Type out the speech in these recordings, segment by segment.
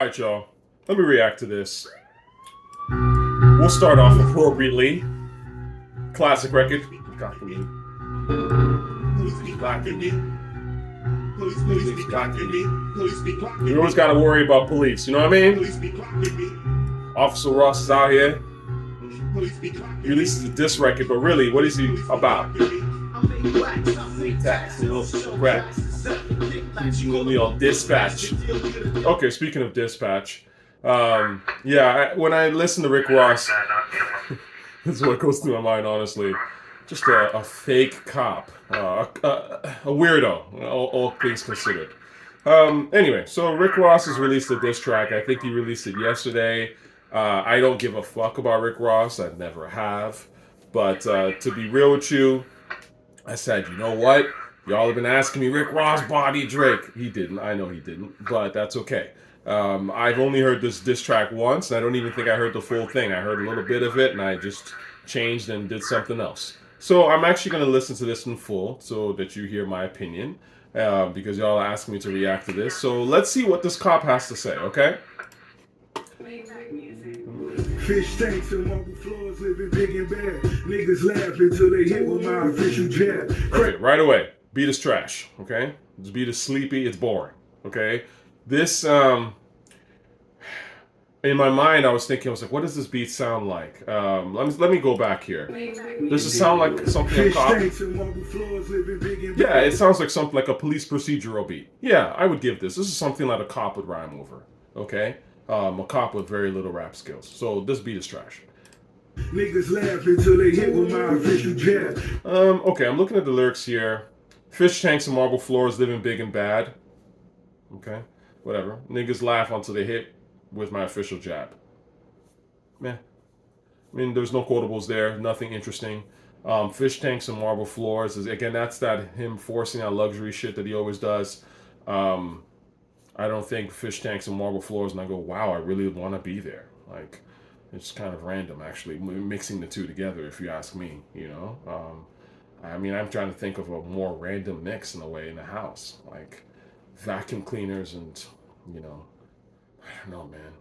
Alright, y'all. Let me react to this. We'll start off appropriately. Classic record. We always gotta worry about police, you know what I mean? Officer Ross is out here. He releases a diss record, but really, what is he about? He's only on dispatch. Okay, speaking of dispatch, when I listen to Rick Ross, this is what goes through my mind, honestly. Just a fake cop, a weirdo, all things considered. Anyway, so Rick Ross has released a diss track. I think he released it yesterday. I don't give a fuck about Rick Ross. I never have. But to be real with you, I said, you know what? Y'all have been asking me Rick Ross body Drake. He didn't. I know he didn't, but that's okay. I've only heard this diss track once, and I don't even think I heard the full thing. I heard a little bit of it, and I just changed and did something else. So I'm actually going to listen to this in full so that you hear my opinion, because y'all are asking me to react to this. So let's see what this cop has to say, okay? Fish tanks and marble floors, living big and bad. Niggas laugh until they hit with my official jab. Okay, right away. Beat is trash, okay? This beat is sleepy, it's boring, okay? This, in my mind, I was thinking, I was like, what does this beat sound like? Let me go back here. Does it sound like something a cop? Yeah, it sounds like something like a police procedural beat. Yeah, I would give this. This is something that a cop would rhyme over, okay? A cop with very little rap skills. So this beat is trash. Niggas laugh until they hit with my official jab. Okay, I'm looking at the lyrics here. Fish tanks and marble floors, living big and bad. Okay, whatever. Niggas laugh until they hit with my official jab. Meh. I mean, there's no quotables there. Nothing interesting. Fish tanks and marble floors is again. That's that him forcing that luxury shit that he always does. I don't think fish tanks and marble floors, and I go, wow, I really want to be there. Like, it's kind of random, actually, mixing the two together, if you ask me, you know? I mean, I'm trying to think of a more random mix in a way in the house, like vacuum cleaners and, you know, I don't know, man,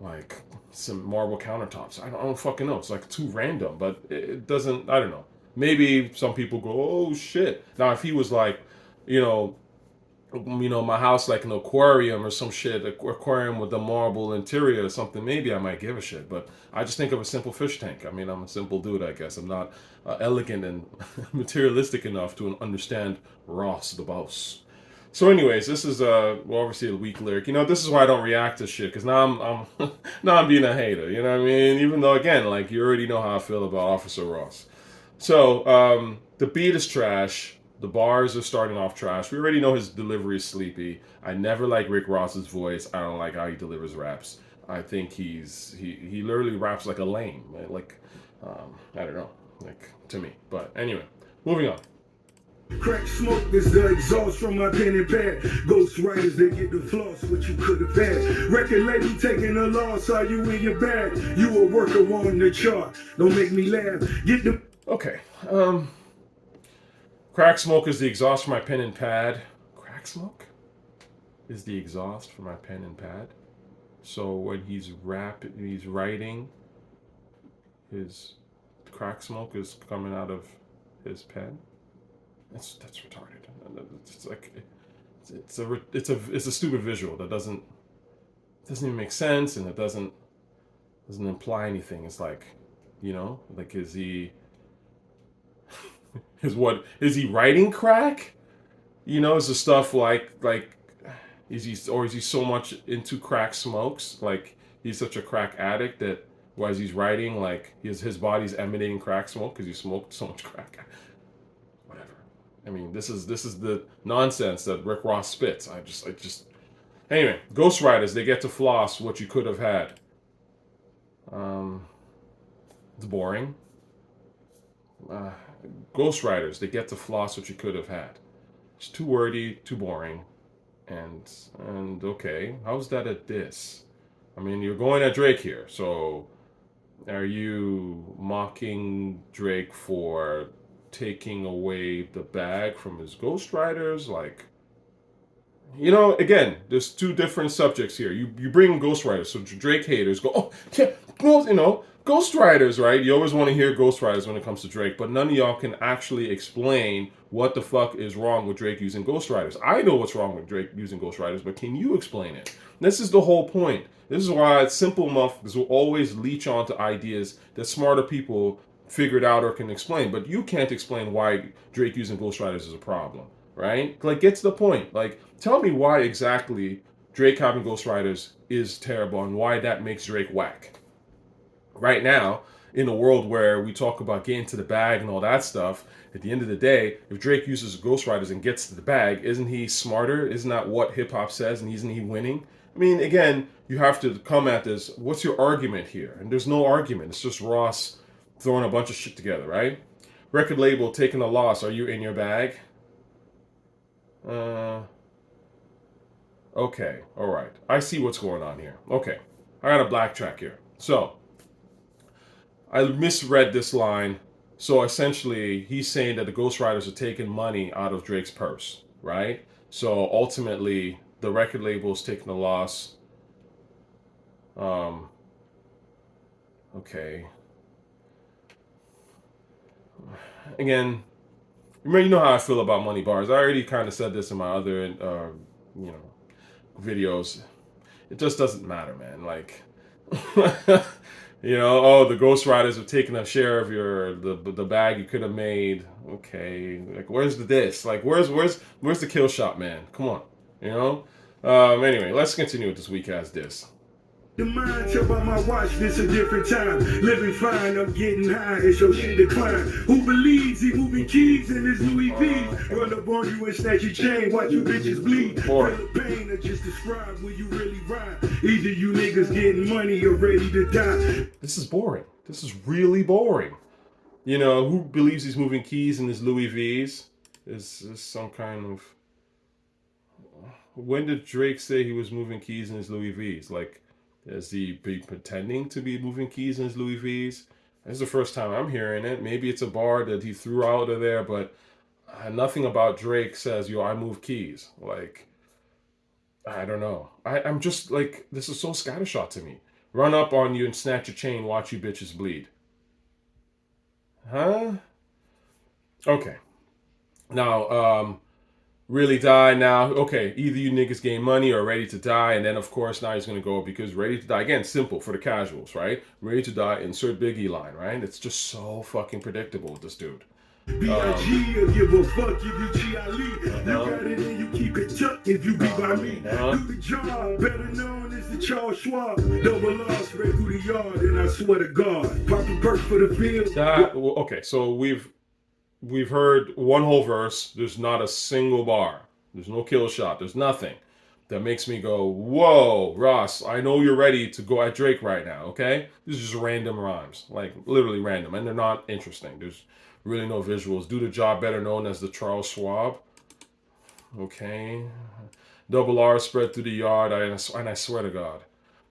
like some marble countertops. I don't fucking know. It's like too random, but it doesn't, I don't know. Maybe some people go, oh shit. Now, if he was like, you know, my house like an aquarium or some shit, aquarium with a marble interior or something, maybe I might give a shit. But I just think of a simple fish tank. I mean, I'm a simple dude, I guess. I'm not elegant and materialistic enough to understand Ross the boss. So, anyways, this is obviously a weak lyric. You know, this is why I don't react to shit because now I'm now I'm being a hater. You know what I mean? Even though again, like you already know how I feel about Officer Ross. So the beat is trash. The bars are starting off trash. We already know his delivery is sleepy. I never like Rick Ross's voice. I don't like how he delivers raps. I think he literally raps like a lame. Like I don't know, like to me. But anyway, moving on. Crack smoke is the exhaust from my pen and pad. Ghost writers, they get the floss, what you could have had. Record label taking a loss, are you in your bag? You a worker on the chart, don't make me laugh. Get the... Okay, crack smoke is the exhaust for my pen and pad. Crack smoke is the exhaust for my pen and pad. So when he's writing, his crack smoke is coming out of his pen. That's retarded. It's like it's a stupid visual that doesn't even make sense, and it doesn't imply anything. It's like, you know, like is he is he writing crack? You know, is the stuff like is he so much into crack smokes, like he's such a crack addict that as he's writing, like his body's emanating crack smoke because he smoked so much crack. Whatever. I mean, this is the nonsense that Rick Ross spits. I just anyway. Ghostwriters, they get to floss what you could have had. It's boring. Ghostwriters, they get to floss what you could have had. It's too wordy, too boring, and okay, how's that a diss? I mean, you're going at Drake here, so are you mocking Drake for taking away the bag from his ghostwriters? Like, You know, again, there's two different subjects here. You bring ghostwriters, so Drake haters go, oh, yeah, you know, ghostwriters, right? You always want to hear ghostwriters when it comes to Drake, but none of y'all can actually explain what the fuck is wrong with Drake using ghostwriters. I know what's wrong with Drake using ghostwriters, but can you explain it? This is the whole point. This is why simple motherfuckers will always leech onto ideas that smarter people figured out or can explain, but you can't explain why Drake using ghostwriters is a problem, right? Like, get to the point. Like, tell me why exactly Drake having ghostwriters is terrible and why that makes Drake whack. Right now, in a world where we talk about getting to the bag and all that stuff, at the end of the day, if Drake uses ghostwriters and gets to the bag, isn't he smarter? Isn't that what hip hop says? And isn't he winning? I mean, again, you have to come at this. What's your argument here? And there's no argument. It's just Ross throwing a bunch of shit together, right? Record label taking a loss. Are you in your bag? Okay, all right. I see what's going on here. Okay, I got a black track here. So, I misread this line. So essentially, he's saying that the ghostwriters are taking money out of Drake's purse, right? So ultimately, the record label is taking a loss. Okay. Again, you know how I feel about money bars. I already kind of said this in my other, videos. It just doesn't matter, man. Like, oh, the ghostwriters have taken a share of the bag you could have made. Okay, like, where's the diss? Like, where's the kill shot, man? Come on, you know. Anyway, let's continue with this weak ass diss. The mind tell by my watch, this a different time. Living fine, I'm getting high, it's your shit decline. Who believes he moving keys in his Louis V's? Run up on you and snatch your chain, watch you bitches bleed. Feel the pain or just describe where you really ride. Either you niggas getting money or ready to die. This is boring. This is really boring. You know, who believes he's moving keys in his Louis V's? Is this some kind of... When did Drake say he was moving keys in his Louis V's? Like, is he pretending to be moving keys in his Louis V's? This is the first time I'm hearing it. Maybe it's a bar that he threw out of there, but nothing about Drake says, yo, I move keys. Like, I don't know. I'm just like, this is so scattershot to me. Run up on you and snatch your chain, watch you bitches bleed. Huh? Okay. Now, really die now. Okay, either you niggas gain money or ready to die, and then of course now he's gonna go because ready to die again, simple for the casuals, right? Ready to die, insert Biggie line, right? It's just so fucking predictable with this dude. B.I.G. or give a fuck if you G.I.L.E. You got it and you keep it tucked if you be by me. Do the job, better known as the Charles Schwab. Double loss, right through the yard, and I swear to God, pop a perk for the field. Okay, so we've heard one whole verse. There's not a single bar. There's no kill shot. There's nothing that makes me go, whoa, Ross, I know you're ready to go at Drake right now, okay? This is just random rhymes, like literally random, and they're not interesting. There's really no visuals. Do the job, better known as the Charles Schwab. Okay. Double R spread through the yard, and I swear to God.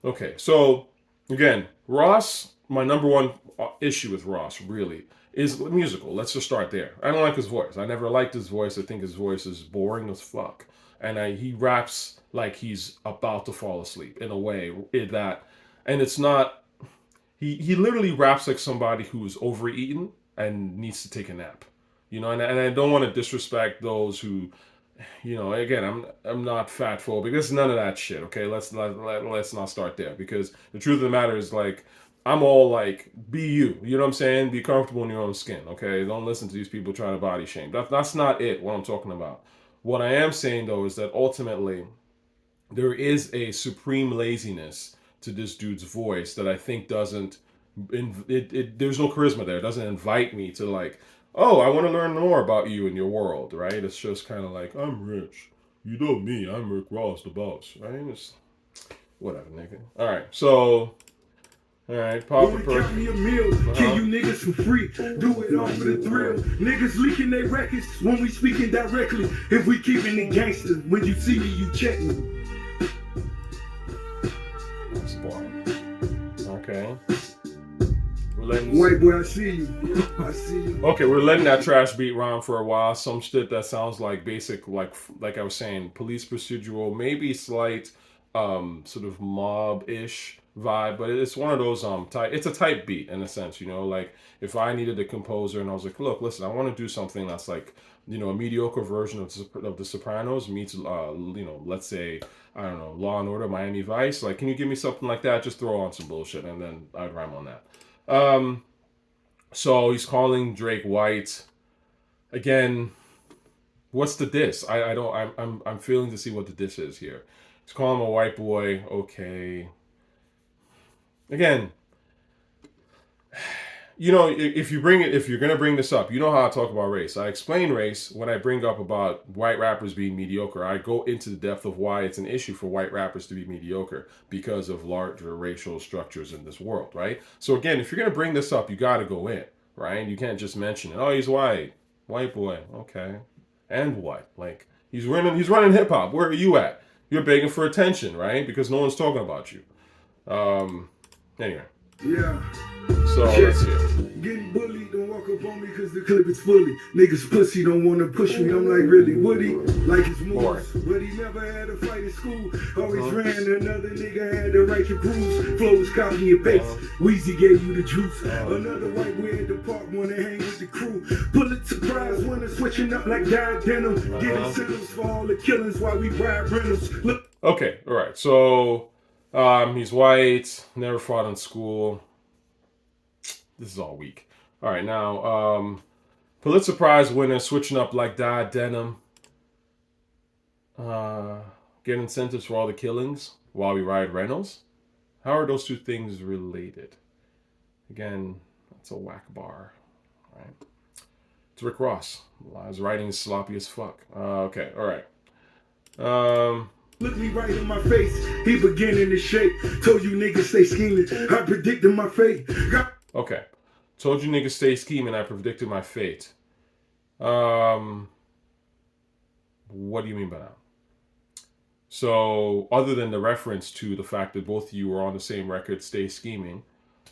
Okay, so again, Ross, my number one issue with Ross, really, is musical. Let's just start there. I don't like his voice. I never liked his voice. I think his voice is boring as fuck. And he raps like he's about to fall asleep in a way that, and it's not, he literally raps like somebody who's overeaten and needs to take a nap. You know, and I don't want to disrespect those who, you know, again, I'm not fat phobic. There's none of that shit, okay? Let's not start there, because the truth of the matter is, like, I'm all like, be you. You know what I'm saying? Be comfortable in your own skin, okay? Don't listen to these people trying to body shame. That's not it, what I'm talking about. What I am saying, though, is that ultimately there is a supreme laziness to this dude's voice that I think doesn't, there's no charisma there. It doesn't invite me to, like, oh, I want to learn more about you and your world, right? It's just kind of like, I'm rich. You know me. I'm Rick Ross, the boss, right? It's whatever, nigga. All right, so... All right, pop a perk. Me a meal, kill you niggas for free. Do it all for the thrill. Niggas leaking their records when we speaking directly. If we keeping it gangster, when you see me, you check me. That's boring. Okay. letting. White boy, I see you. I see you. Okay, we're letting that trash beat run for a while. Some shit that sounds like basic, like I was saying, police procedural, maybe slight, sort of mob-ish vibe, but it's one of those type. It's a type beat in a sense, you know. Like if I needed a composer and I was like, look, listen, I want to do something that's like, you know, a mediocre version of the Sopranos meets, you know, let's say I don't know, Law and Order, Miami Vice. Like, can you give me something like that? Just throw on some bullshit, and then I'd rhyme on that. So he's calling Drake white. Again, what's the diss? I don't I'm failing to see what the diss is here. He's calling him a white boy. Okay. Again, you know, if you're gonna bring this up, you know how I talk about race. I explain race when I bring up about white rappers being mediocre. I go into the depth of why it's an issue for white rappers to be mediocre because of larger racial structures in this world, right? So again, if you're gonna bring this up, you got to go in, right? You can't just mention it. Oh, he's white boy, okay, and what? Like he's running hip hop. Where are you at? You're begging for attention, right? Because no one's talking about you. Anyway. Yeah. So let's see it. Getting bullied, don't walk up on me cause the clip is fully. Niggas pussy don't wanna push me, I'm like, really, would he? Like his moves, but he never had a fight in school. Always ran, another nigga had to write your grooves. Flows, copy and paste, Weezy gave you the juice. Another white boy at the park wanna hang with the crew. Pulitzer Prize winner, switching up like dyed denim. Getting sentenced for all the killings while we ride rentals. Look. Okay, all right, so he's white, never fought in school. This is all weak. All right, now, Pulitzer Prize winner, switching up like dyed denim. Get incentives for all the killings while we ride rentals. How are those two things related? Again, that's a whack bar. All right. It's Rick Ross. His writing is sloppy as fuck. Okay, all right. Look me right in my face. He beginning to shake. Told you niggas stay scheming. I predicted my fate. Okay. Told you niggas stay scheming. I predicted my fate. What do you mean by that? So, other than the reference to the fact that both of you were on the same record, stay scheming,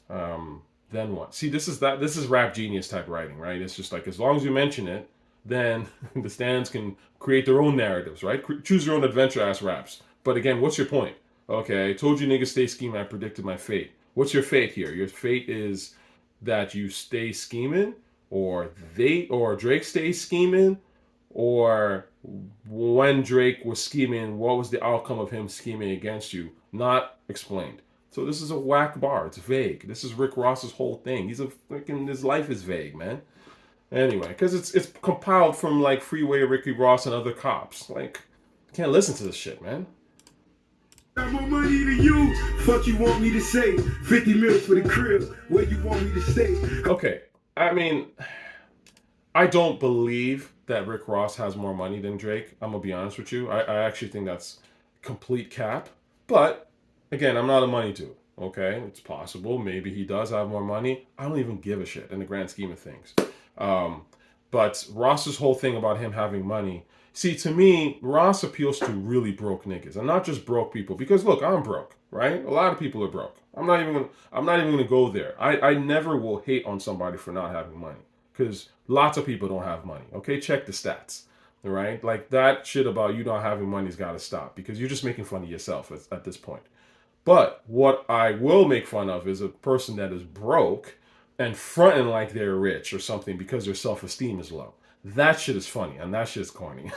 then what? See, this is rap genius type writing, right? It's just like as long as you mention it, then the stands can create their own narratives, right? Choose your own adventure ass raps. But again, what's your point? Okay, I told you niggas stay scheming. I predicted my fate. What's your fate here? Your fate is that you stay scheming, or Drake stays scheming, or when Drake was scheming, what was the outcome of him scheming against you? Not explained. So this is a whack bar. It's vague. This is Rick Ross's whole thing. His life is vague, man. Anyway, because it's compiled from like Freeway Ricky Ross and other cops. Like, can't listen to this shit, man. Got more money than you. Fuck you want me to say? 50 mils for the crib. Where you want me to stay? Okay, I mean, I don't believe that Rick Ross has more money than Drake. I'm gonna be honest with you. I actually think that's complete cap. But again, I'm not a money dude. Okay, it's possible. Maybe he does have more money. I don't even give a shit in the grand scheme of things. But Ross's whole thing about him having money. See, to me, Ross appeals to really broke niggas, and not just broke people. Because look, I'm broke, right? A lot of people are broke. I'm not even gonna go there. I never will hate on somebody for not having money, because lots of people don't have money. Okay, check the stats. All right, like that shit about you not having money's got to stop, because you're just making fun of yourself at this point. But what I will make fun of is a person that is broke and fronting like they're rich or something because their self-esteem is low. That shit is funny, and that shit is corny.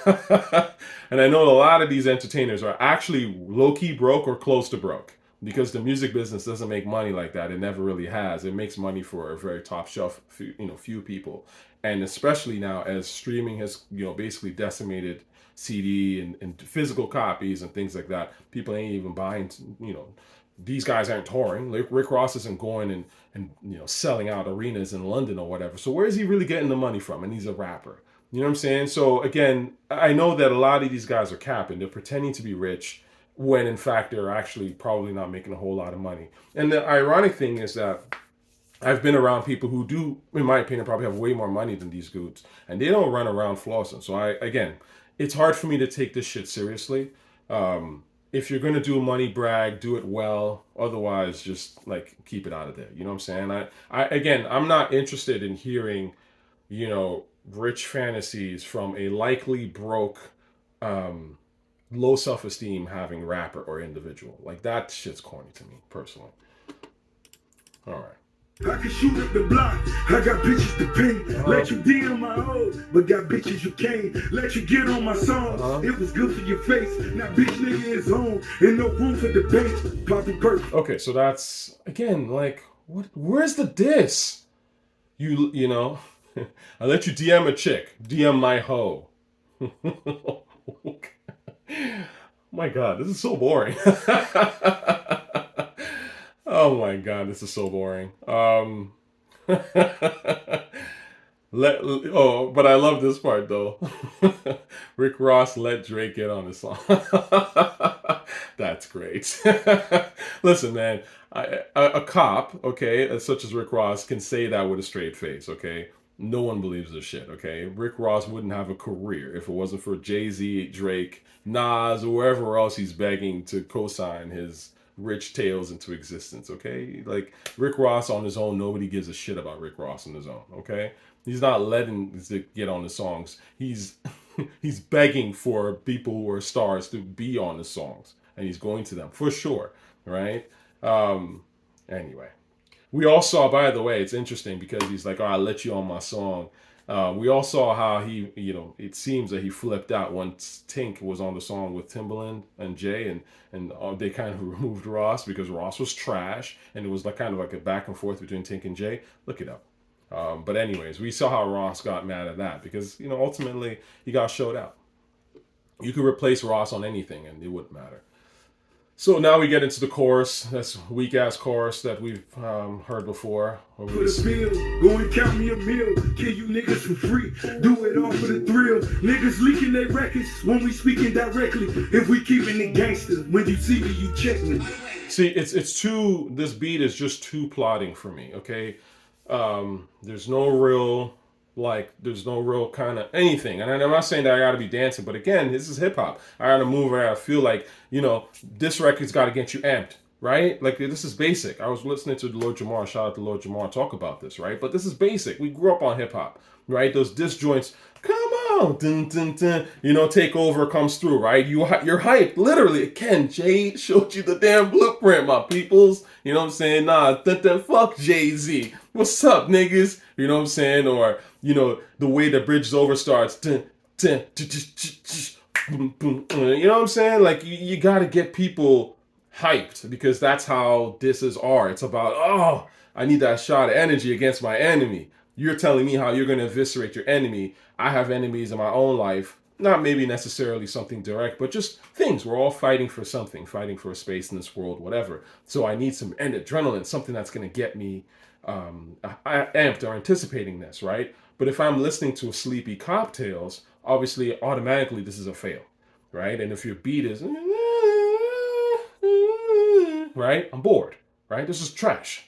And I know a lot of these entertainers are actually low-key broke or close to broke, because the music business doesn't make money like that. It never really has. It makes money for a very top shelf, few people. And especially now, as streaming has, basically decimated CD and physical copies and things like that, people ain't even buying, these guys aren't touring. Rick Ross isn't going and selling out arenas in London or whatever. So where is he really getting the money from? And he's a rapper. You know what I'm saying? So again, I know that a lot of these guys are capping. They're pretending to be rich when in fact they're actually probably not making a whole lot of money. And the ironic thing is that I've been around people who do, in my opinion, probably have way more money than these dudes, and they don't run around flossing. So again, it's hard for me to take this shit seriously. if you're gonna do a money brag, do it well. Otherwise, just like keep it out of there. You know what I'm saying? Again, I'm not interested in hearing, rich fantasies from a likely broke, um, low self-esteem having rapper or individual. Like that shit's corny to me personally. All right. I can shoot up the block. I got bitches to pay. Let you DM my hoes, but got bitches you can't. Let you get on my songs. It was good for your face. Now bitch nigga is home and no room for debate. Poppy perfect. Okay, so that's again like what? Where's the diss? You know, I let you DM a chick, DM my hoe. My God, this is so boring. Oh my God, this is so boring. But I love this part though. Rick Ross let Drake get on the song. That's great. Listen, man, a cop, okay, such as Rick Ross, can say that with a straight face, okay? No one believes this shit, okay? Rick Ross wouldn't have a career if it wasn't for Jay-Z, Drake, Nas, or wherever else he's begging to co-sign his rich tales into existence, okay? Like, Rick Ross on his own, nobody gives a shit about Rick Ross on his own, okay? He's not letting it get on the songs. He's he's begging for people who are stars to be on the songs, and he's going to them for sure, right? Anyway, we all saw. By the way, it's interesting because he's like, "Oh, I'll let you on my song." We all saw how he, it seems that he flipped out once Tink was on the song with Timbaland and Jay, and they kind of removed Ross because Ross was trash, and it was like kind of like a back and forth between Tink and Jay. Look it up. But anyways, we saw how Ross got mad at that because ultimately he got showed out. You could replace Ross on anything and it wouldn't matter. So now we get into the chorus. That's weak ass chorus that we've heard before. For the bill, go and count me a meal. Kill you niggas for free. Do it all for the thrill. Niggas leaking their records when we speaking directly. If we keeping it gangster, when you see me, you check me. See, it's too. This beat is just too plotting for me. Okay, there's no real kind of anything. And I'm not saying that I gotta be dancing, but again, this is hip hop. I gotta move around. I feel like, this record's gotta get you amped, right? Like this is basic. I was listening to Lord Jamar, shout out to Lord Jamar, talk about this, right? But this is basic. We grew up on hip hop, right? Those diss joints, come on, dun, dun, dun, take over comes through, right? You're hyped. Literally, Ken, Jay showed you the damn blueprint, my peoples. You know what I'm saying? Nah, fuck Jay-Z. What's up, niggas? You know what I'm saying? Or, the way the bridge over starts. You know what I'm saying? Like, you got to get people hyped because that's how disses are. It's about, oh, I need that shot of energy against my enemy. You're telling me how you're going to eviscerate your enemy. I have enemies in my own life. Not maybe necessarily something direct, but just things. We're all fighting for something, fighting for a space in this world, whatever. So I need some adrenaline, something that's going to get me amped or anticipating this, right? But if I'm listening to Sleepy Cocktails, obviously, automatically, this is a fail, right? And if your beat is, right, I'm bored, right? This is trash.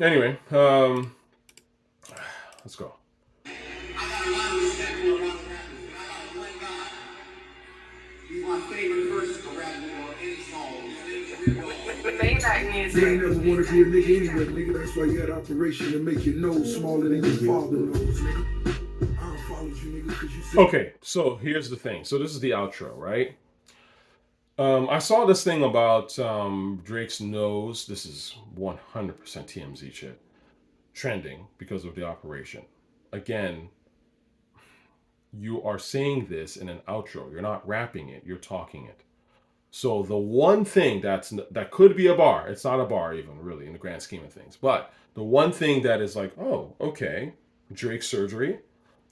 Anyway, let's go. You ain't never want to be a nigga anyway, nigga. That's why you had operation to make your nose smaller than your father nose, nigga. I don't follow you, nigga, because you said... Okay, so here's the thing. So this is the outro, right? I saw this thing about Drake's nose. This is 100% TMZ shit. Trending because of the operation. Again, you are saying this in an outro. You're not rapping it. You're talking it. So the one thing that could be a bar, it's not a bar even really in the grand scheme of things, but the one thing that is like, oh, okay, Drake's surgery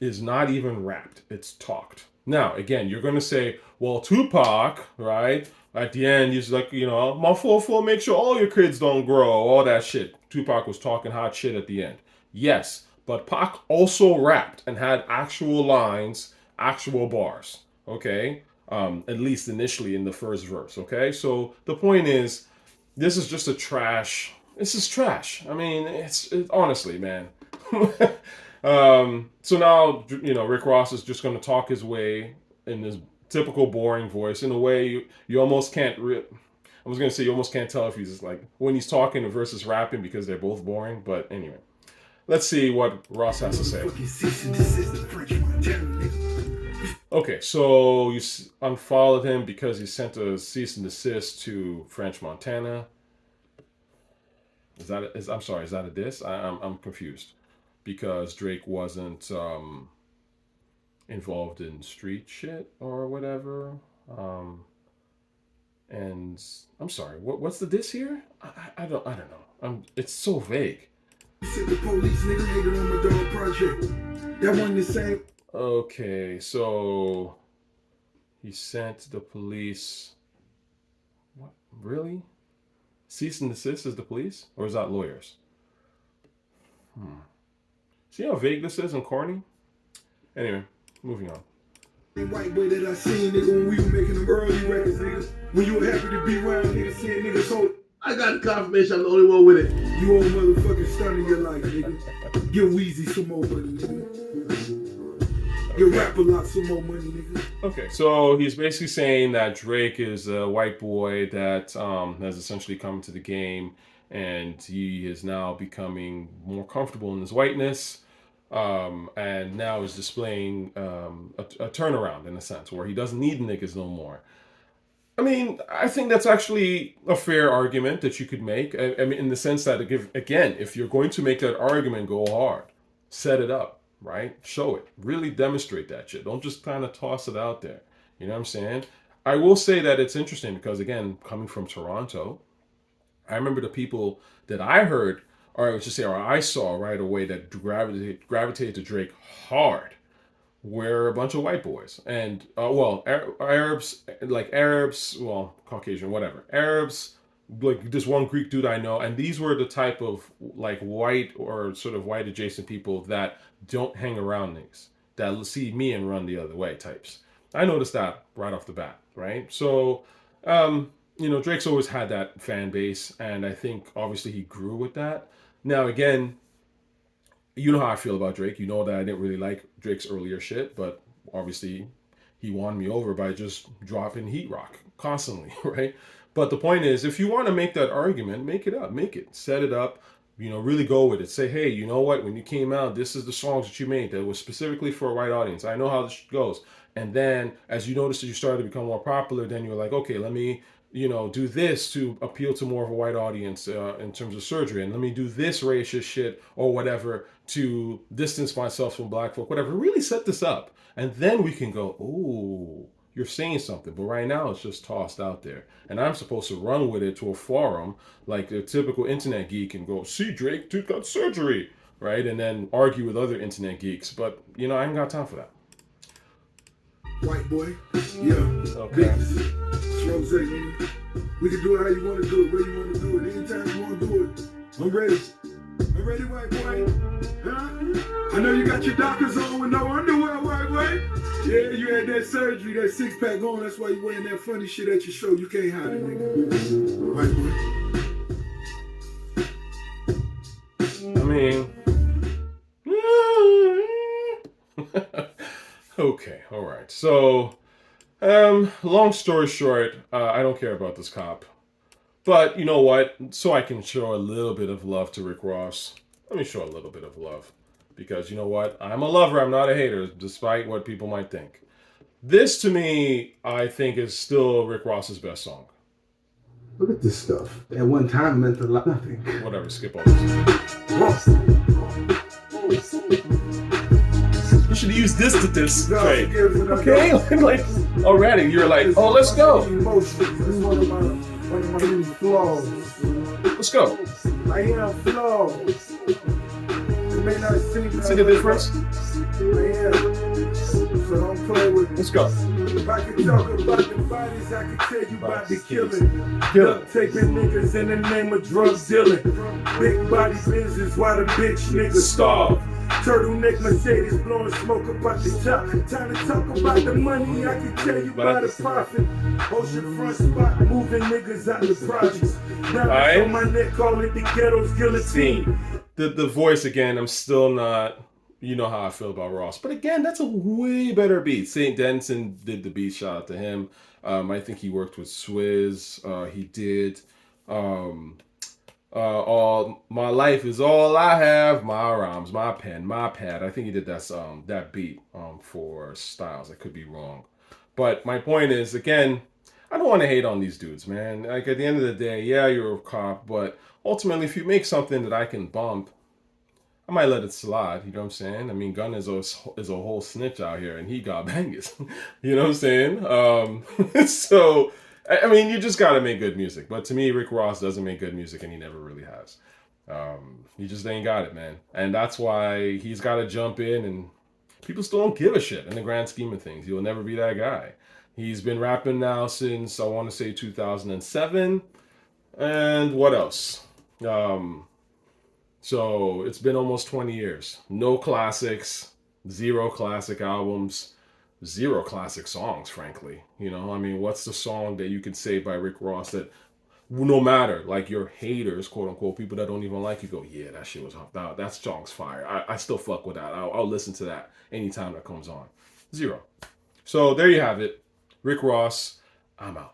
is not even rapped, it's talked. Now, again, you're going to say, well, Tupac, right? At the end, he's like, my 4-4, make sure all your kids don't grow, all that shit. Tupac was talking hot shit at the end. Yes, but Pac also rapped and had actual lines, actual bars, okay? At least initially in the first verse, okay? So the point is, this is just this is trash. I mean, it's honestly, man. So now, Rick Ross is just going to talk his way in this typical boring voice. In a way, you almost can't. I was gonna say you almost can't tell if he's like when he's talking versus rapping because they're both boring. But anyway, let's see what Ross has to say. Okay, so you unfollowed him because he sent a cease and desist to French Montana. I'm sorry. Is that a diss? I'm confused because Drake wasn't involved in street shit or whatever. And I'm sorry. What's the diss here? I don't know. It's so vague. The police nigga hated on my dog project. That wasn't the same. Okay, so he sent the police. What? Really? Cease and desist is the police? Or is that lawyers? See how vague this is and corny? Anyway, moving on. White boy that I seen, nigga, when we were making them early records, nigga. When you were happy to be around, nigga, seeing niggas hold. I got confirmation I'm the only one with it. You old motherfucking stunning your life, nigga. Give Weezy some more money, nigga. Give Rap a lot some more money, nigga. Okay, so he's basically saying that Drake is a white boy that has essentially come to the game, and he is now becoming more comfortable in his whiteness, and now is displaying a turnaround in a sense where he doesn't need niggas no more. I mean, I think that's actually a fair argument that you could make. I mean, in the sense that, if you're going to make that argument, go hard. Set it up, right? Show it. Really demonstrate that shit. Don't just kind of toss it out there. You know what I'm saying? I will say that it's interesting because, again, coming from Toronto, I remember the people that I heard, or I saw right away that gravitated to Drake hard were a bunch of white boys and Arabs, Caucasian, whatever, Arabs, like this one Greek dude I know, and these were the type of like white or sort of white adjacent people that don't hang around niggas, that see me and run the other way types. I noticed that right off the bat, right? So Drake's always had that fan base, and I think obviously he grew with that. Now again, you know how I feel about Drake. You know that I didn't really like Drake's earlier shit, but obviously he won me over by just dropping heat rock constantly, right? But the point is, if you want to make that argument, make it up, set it up, really go with it. Say, hey, you know what? When you came out, this is the songs that you made that was specifically for a white audience. I know how this goes. And then as you notice that you started to become more popular, then you're like, okay, let me do this to appeal to more of a white audience in terms of surgery, and let me do this racist shit or whatever to distance myself from black folk, whatever. Really set this up, and then we can go, ooh, you're saying something. But right now it's just tossed out there, and I'm supposed to run with it to a forum like a typical internet geek and go, see, Drake dude got surgery, right? And then argue with other internet geeks. But I ain't got time for that. White boy, yeah. Okay. We can do it how you want to do it, where you want to do it, anytime you want to do it. I'm ready. I'm ready, white boy. Huh? I know you got your doctors on with no underwear, white boy. Yeah, you had that surgery, that six-pack on. That's why you wearing that funny shit at your show. You can't hide it, nigga. White boy. I mean, okay, all right. So, long story short, I don't care about this cop. But you know what? So I can show a little bit of love to Rick Ross. Let me show a little bit of love. Because you know what? I'm a lover, I'm not a hater, despite what people might think. This, to me, I think is still Rick Ross's best song. Look at this stuff. At one time meant a lot. Nothing. Whatever, skip all this. Ross. You should use this to diss Drake. Okay? Like, already, you're like, oh, let's go. Let's go. I am flaws. See the difference? So don't play with me. Let's go. If I could talk about the bodies, I could tell you about the killing. Kill it. Taking niggas in the name of drug dealing. Big body business, why the bitch niggas starve. Turtleneck Mercedes blowing smoke about the top. Time to talk about the money, I can tell you about the profit. Oceanfront spot, moving niggas out the projects. Now I on my neck, call it the ghetto's guillotine. The voice again, I'm still not, you know how I feel about Ross. But again, that's a way better beat. St. Denson did the beat. Shout out to him. I think he worked with Swizz. He did. All my life is all I have. My rhymes, my pen, my pad. I think he did that beat for Styles. I could be wrong, but my point is, again, I don't want to hate on these dudes, man. Like at the end of the day, yeah, you're a cop, but ultimately, if you make something that I can bump, I might let it slide. You know what I'm saying? I mean, Gunn is a whole snitch out here, and he got bangers. You know what I'm saying? So I mean, you just gotta make good music. But to me, Rick Ross doesn't make good music, and he never really has. He just ain't got it, man. And that's why he's got to jump in, and people still don't give a shit in the grand scheme of things. He'll never be that guy. He's been rapping now since I want to say 2007, and what else? So it's been almost 20 years. No classics, zero classic albums, zero classic songs, frankly. You know, I mean, what's the song that you can say by Rick Ross that no matter, like your haters, quote unquote, people that don't even like you go, yeah, that shit was that song's fire. I still fuck with that. I'll listen to that anytime that comes on. Zero. So there you have it. Rick Ross, I'm out.